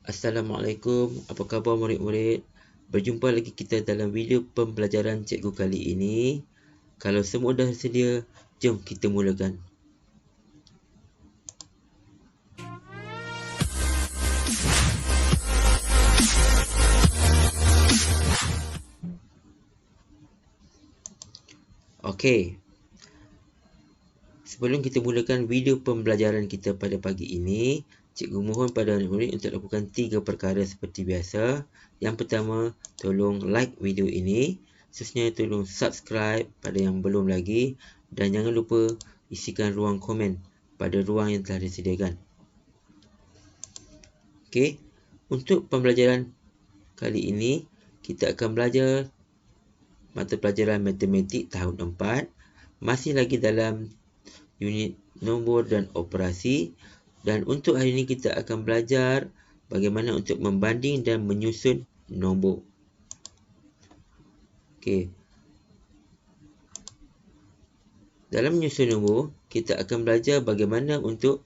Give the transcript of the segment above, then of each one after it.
Assalamualaikum, apa khabar murid-murid? Berjumpa lagi kita dalam video pembelajaran cikgu kali ini. Kalau semua dah sedia, jom kita mulakan. Okey. Sebelum kita mulakan video pembelajaran kita pada pagi ini, cikgu mohon pada murid untuk lakukan 3 perkara seperti biasa. Yang pertama, tolong like video ini. Seterusnya, tolong subscribe pada yang belum lagi. Dan jangan lupa isikan ruang komen pada ruang yang telah disediakan. Okey, untuk pembelajaran kali ini, kita akan belajar mata pelajaran matematik tahun 4. Masih lagi dalam unit nombor dan operasi. Dan untuk hari ini kita akan belajar bagaimana untuk membanding dan menyusun nombor. Okey. Dalam menyusun nombor, kita akan belajar bagaimana untuk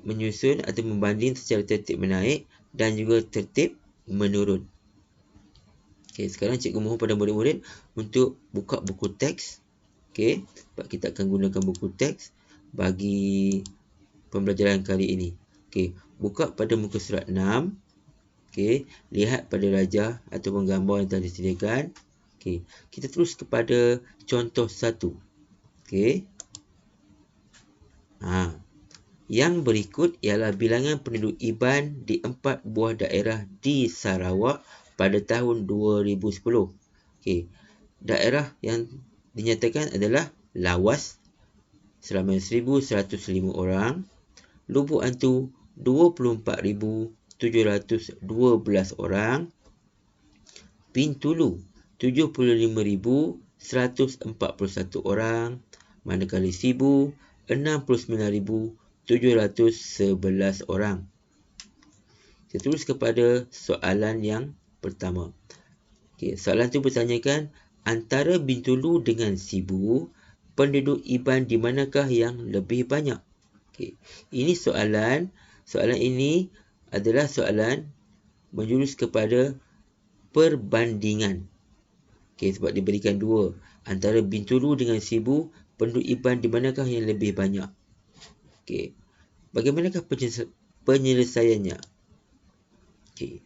menyusun atau membanding secara tertib menaik dan juga tertib menurun. Okey, sekarang cikgu mohon pada murid-murid untuk buka buku teks. Okey, sebab kita akan gunakan buku teks bagi pembelajaran kali ini. Okey, buka pada muka surat 6. Okey, lihat pada rajah ataupun gambar yang telah disediakan. Okey, kita terus kepada contoh 1. Okey. Yang berikut ialah bilangan penduduk Iban di 4 buah daerah di Sarawak pada tahun 2010. Okey. Daerah yang dinyatakan adalah Lawas seramai 1,105 orang, Lubuk Hantu 24,712 orang, Bintulu 75,141 orang, manakala Sibu 69,711 orang. Kita terus kepada soalan yang pertama. Okey, soalan itu bertanyakan antara Bintulu dengan Sibu, penduduk Iban di manakah yang lebih banyak? Okey, ini soalan ini adalah soalan menjurus kepada perbandingan. Okey, sebab diberikan 2. Antara Bintulu dengan Sibu, penduduk Iban di manakah yang lebih banyak? Okey. Bagaimanakah penyelesaiannya? Okey.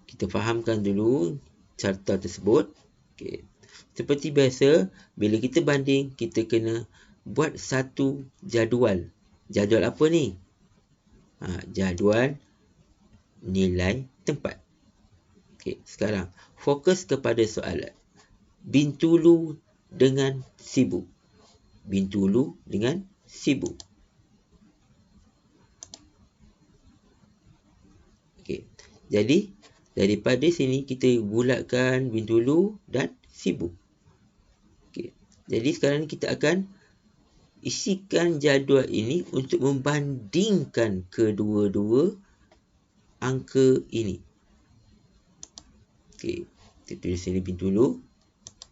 Kita fahamkan dulu carta tersebut. Okey. Seperti biasa, bila kita banding, kita kena buat satu jadual. Jadual apa ni? Jadual nilai tempat. Okey, sekarang fokus kepada soalan. Bintulu dengan Sibu. Bintulu dengan Sibu. Okey. Jadi, daripada sini kita bulatkan Bintulu dan Sibu. Okey. Jadi, sekarang kita akan isikan jadual ini untuk membandingkan kedua-dua angka ini. Okey. Kita tulis sini Bintulu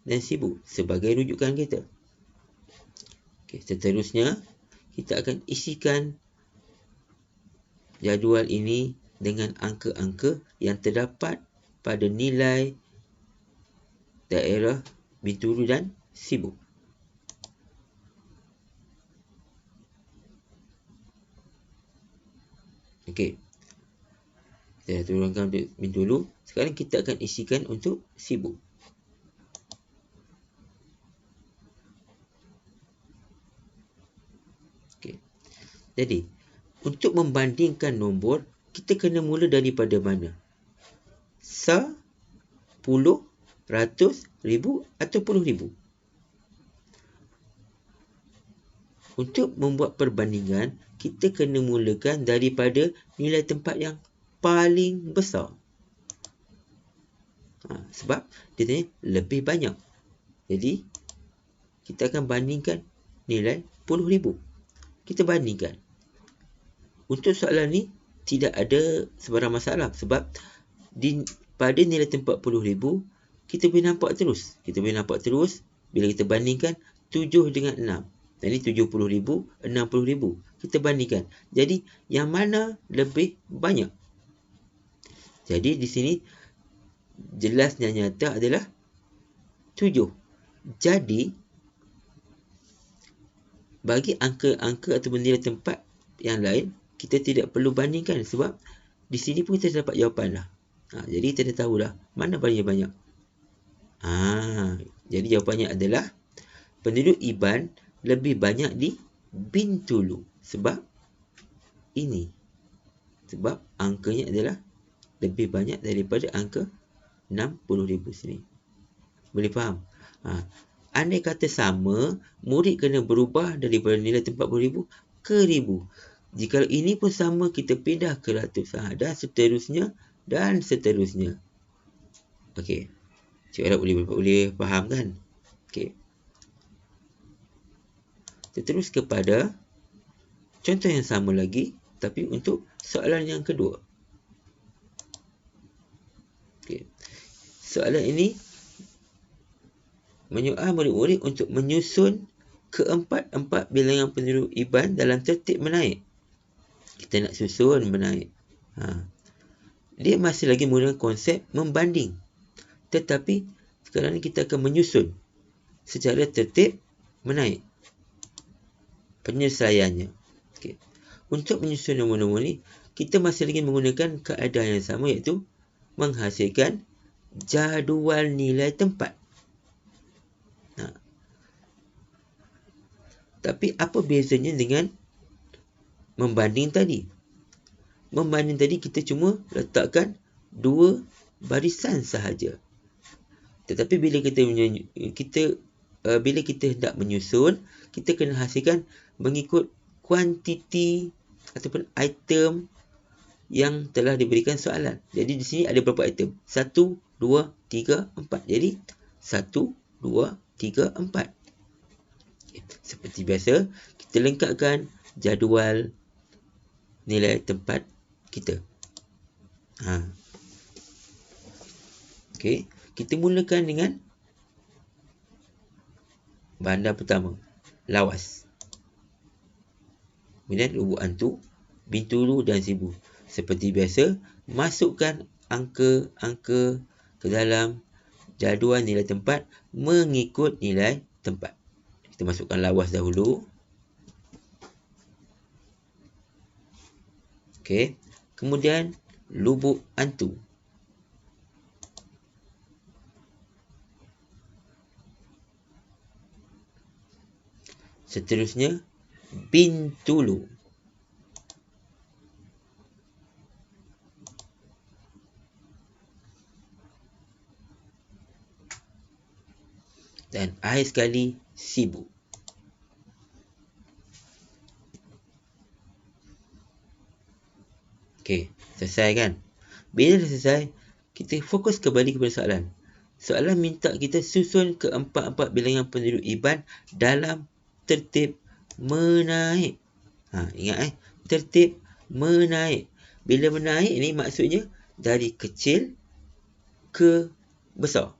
dan Sibu sebagai rujukan kita. Okey, seterusnya kita akan isikan jadual ini dengan angka-angka yang terdapat pada nilai daerah Bintulu dan Sibu. Okey. Saya turunkan untuk Bintulu. Sekarang kita akan isikan untuk Sibu. Okey. Jadi, untuk membandingkan nombor, kita kena mula daripada mana? Sa, puluh, ratus, ribu atau puluh ribu? Untuk membuat perbandingan, kita kena mulakan daripada nilai tempat yang paling besar. Sebab dia tanya lebih banyak. Jadi, kita akan bandingkan nilai 10,000. Kita bandingkan. Untuk soalan ni, tidak ada sebarang masalah. Sebab pada nilai tempat 10,000, kita boleh nampak terus. Bila kita bandingkan 7 dengan 6. Jadi 70,000, 60,000. Kita bandingkan. Jadi yang mana lebih banyak? Jadi di sini jelasnya nyata adalah 7. Jadi bagi angka-angka atau nilai tempat yang lain, kita tidak perlu bandingkan sebab di sini pun kita dapat jawapan lah. Jadi kita dah tahu dah mana paling banyak. Jadi jawapannya adalah penduduk Iban lebih banyak di Bintulu. Sebab ini. Sebab angkanya adalah lebih banyak daripada angka 60,000 sini. Boleh faham? Andai kata sama, murid kena berubah daripada nilai tempat 10,000 ke 1,000. Jika ini pun sama, kita pindah ke ratus. Dan seterusnya. Dan seterusnya. Okey. Cikgu harap boleh faham kan? Okey. Kita terus kepada contoh yang sama lagi, tapi untuk soalan yang kedua. Okey. Soalan ini menyoal murid-murid untuk menyusun keempat-empat bilangan penduduk Iban dalam tertib menaik. Kita nak susun menaik. Dia masih lagi menggunakan konsep membanding. Tetapi sekarang ni kita akan menyusun secara tertib menaik penyelesaiannya. Okay. Untuk menyusun nombor-nombor ni, kita masih lagi menggunakan kaedah yang sama, iaitu menghasilkan jadual nilai tempat. Tapi apa bezanya dengan membanding tadi? Membanding tadi kita cuma letakkan 2 barisan sahaja. Tetapi bila kita hendak menyusun, kita kena hasilkan mengikut kuantiti ataupun item yang telah diberikan soalan. Jadi di sini ada berapa item? 1, 2, 3, 4. Jadi 1, 2, 3, 4. Seperti biasa, kita lengkapkan jadual nilai tempat kita. Okey, kita mulakan dengan bandar pertama, Lawas. Kemudian Lubuk Hantu, Bintulu dan Sibu. Seperti biasa, masukkan angka-angka ke dalam jadual nilai tempat mengikut nilai tempat. Kita masukkan Lawas dahulu. Okey. Kemudian Lubuk Hantu. Seterusnya Bintulu. Dan akhir sekali Sibu. Okey, selesai kan? Bila dah selesai, kita fokus kembali kepada soalan. Soalan minta kita susun keempat-empat bilangan penduduk Iban dalam tertib menaik. Ingat tertib menaik. Bila menaik ni maksudnya dari kecil ke besar.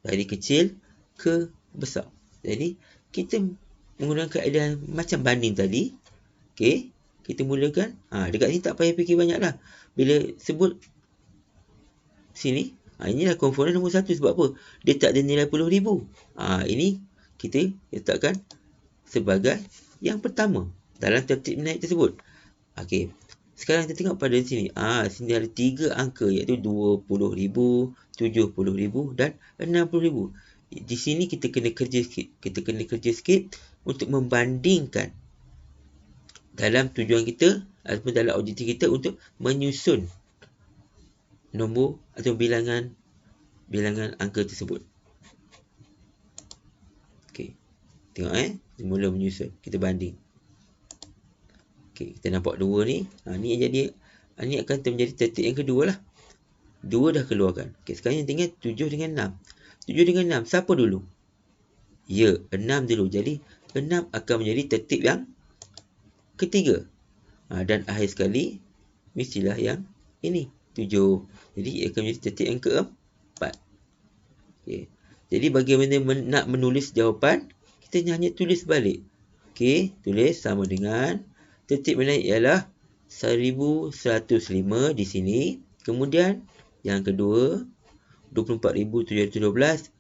Dari kecil ke besar. Jadi kita menggunakan kaedah macam banding tadi. Okey, kita mulakan. Dekat sini tak payah fikir banyak lah. Bila sebut sini, inilah komponen nombor 1. Sebab apa? Dia tak ada nilai 10,000. Ini kita letakkan sebagai yang pertama dalam tertib menaik tersebut. Okey, sekarang kita tengok pada sini. Sini ada 3 angka, iaitu 20,000, 70,000 dan 60,000. Di sini kita kena kerja sikit untuk membandingkan dalam tujuan kita ataupun dalam objektif kita untuk menyusun nombor atau bilangan angka tersebut. Okey. Tengok kita mula menyusun, kita banding. Okey, kita nampak 2 ni. Ni jadi ni akan menjadi tertib yang kedua lah. 2 dah keluarkan. Okey, sekarang yang tinggal 7 dengan 6. 7 dengan 6, siapa dulu? Ya, 6 dulu. Jadi 6 akan menjadi tertib yang ketiga. Dan akhir sekali mestilah yang ini, 7. Jadi ia akan menjadi tertib yang keempat. Okey. Jadi bagaimana nak menulis jawapan, kita hanya tulis balik. Okey, tulis sama dengan tertib menaik ialah 1105 di sini. Kemudian yang kedua 24,712.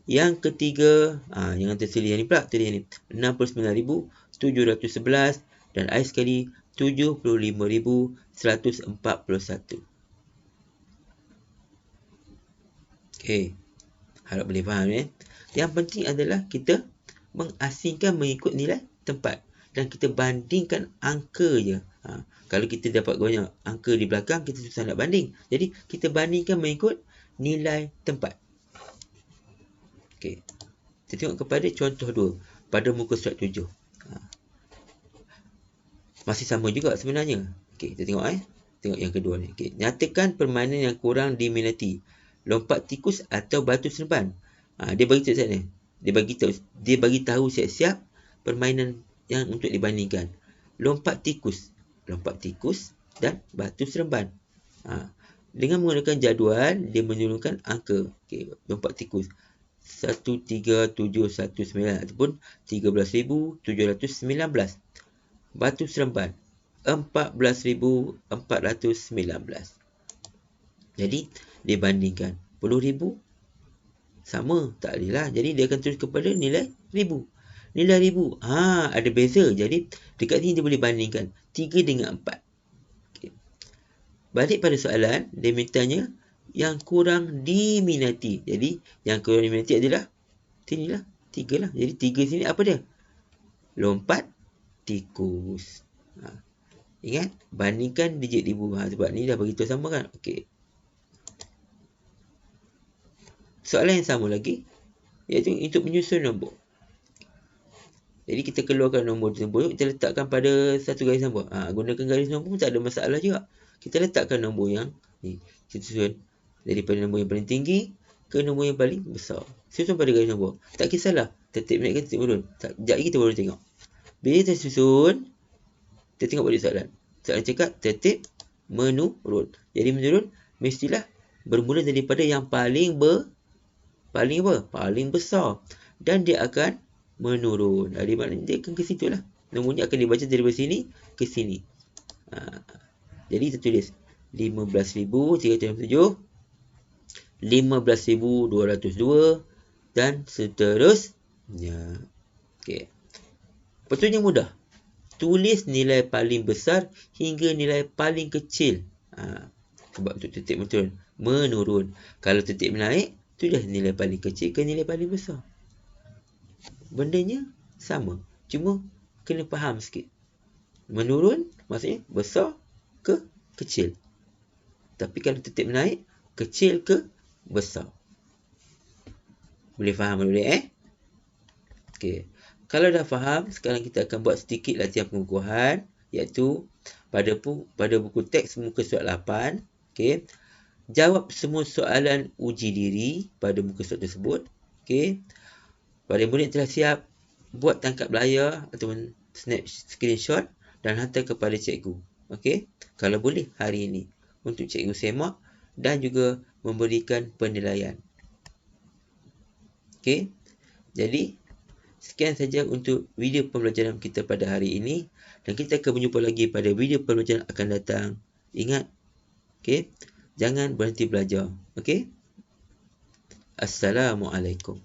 Yang ketiga, yang tersilih yang ni pula, tadi yang ni 69,711 dan akhir sekali 75,141. Okey. Harap boleh faham Yang penting adalah kita mengasingkan mengikut nilai tempat dan kita bandingkan angka je. Kalau kita dapat banyak angka di belakang, kita susah nak banding. Jadi kita bandingkan mengikut nilai tempat. Okey. Kita tengok kepada contoh 2 pada muka surat 7. Masih sama juga sebenarnya. Okey, kita tengok Tengok yang kedua ni. Okey, nyatakan permainan yang kurang diminati. Lompat tikus atau batu seremban. Dia bagi tahu sana. Dia bagi tahu siap-siap permainan yang untuk dibandingkan. Lompat tikus dan batu seremban. Dengan menggunakan jadual, dia menurunkan angka. Okey, lompat tikus 13719 ataupun 13,719. Batu seremban 14,419. Jadi dia bandingkan 10,000 sama, tak boleh lah. Jadi dia akan terus kepada nilai ribu. Nilai ribu, ada beza. Jadi dekat sini dia boleh bandingkan 3 dengan 4. Okay. Balik pada soalan, dia mintanya yang kurang diminati. Jadi yang kurang diminati adalah sinilah, 3 lah. Jadi 3 sini apa dia? Lompat tikus. Ingat, bandingkan digit ribu. Sebab ni dah beritahu sama kan? Okey. Soalan yang sama lagi, iaitu untuk menyusun nombor. Jadi kita keluarkan nombor tersebut, kita letakkan pada satu garis nombor. Gunakan garis nombor tak ada masalah juga. Kita letakkan nombor yang ni. Kita susun daripada nombor yang paling tinggi ke nombor yang paling besar. Susun pada garis nombor. Tak kisahlah tertib naik ke tertib turun. Sekejap lagi kita baru tengok. Bila kita susun, kita tengok balik soalan. Soalan cakap tertib menurun. Jadi menurun mestilah bermula daripada yang paling besar. Dan dia akan menurun. Jadi maknanya dia akan ke situ lah. Nomornya akan dibaca dari sini ke sini. Jadi kita tulis 15,367, 15,202 dan seterusnya. Okey. Betulnya mudah. Tulis nilai paling besar hingga nilai paling kecil. Sebab untuk tertib menurun. Kalau tertib menaik, tulis nilai paling kecil ke nilai paling besar. Bendanya sama. Cuma kena faham sikit. Menurun maksudnya besar ke kecil. Tapi kalau tertib menaik, kecil ke besar. Boleh faham boleh Okey. Kalau dah faham, sekarang kita akan buat sedikit latihan pengukuhan, iaitu pada buku teks muka surat 8. Okey. Jawab semua soalan uji diri pada muka surat tersebut. Okey. Pada murid telah siap, buat tangkap layar ataupun snap screenshot dan hantar kepada cikgu. Okey. Kalau boleh hari ini untuk cikgu semak dan juga memberikan penilaian. Okey. Jadi sekian saja untuk video pembelajaran kita pada hari ini. Dan kita akan berjumpa lagi pada video pembelajaran akan datang. Ingat, jangan berhenti belajar. Assalamualaikum.